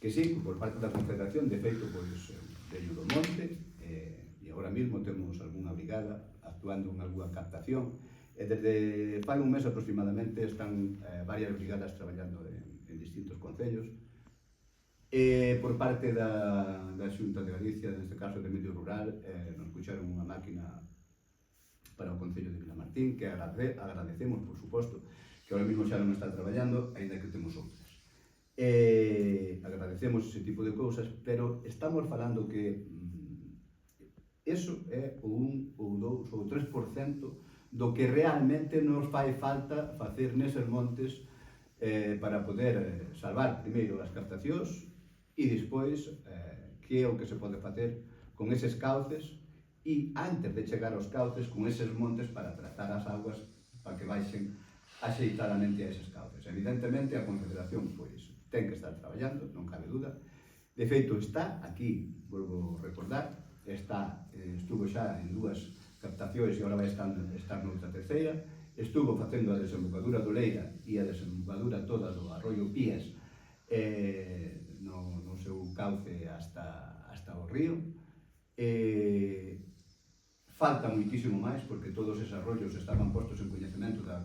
que sí, por parte da Confederación, de feito, pois, veño do monte, e agora mesmo temos algunha brigada actuando en algunha captación, e desde fai un mes aproximadamente están varias brigadas traballando en distintos concellos. Por parte da Xunta de Galicia, neste caso de Medio Rural, nos puxeron unha máquina para o Concello de Vilamartín, que agradecemos, por suposto, que ahora mesmo xa non está traballando, aínda que temos outras. Agradecemos ese tipo de cousas, pero estamos falando que eso é o 1, ou 2, ou 3% do que realmente nos fai falta facer neses montes para poder salvar primeiro as captacións e despois que é o que se pode facer con eses cauces e antes de chegar aos cauces con eses montes para tratar as augas para que baixen axeitadamente a eses cauces. Evidentemente a Confederación pois ten que estar traballando, non cabe duda. De feito está aquí, volvo a recordar, estuvo xa en 2 captacións e agora vai estar noutra terceira. Estuvo facendo a desembocadura do Leira e a desembocadura toda do arroio Pías no seu cauce hasta o río. Falta moitísimo máis porque todos eses arroios estaban postos en coñecemento da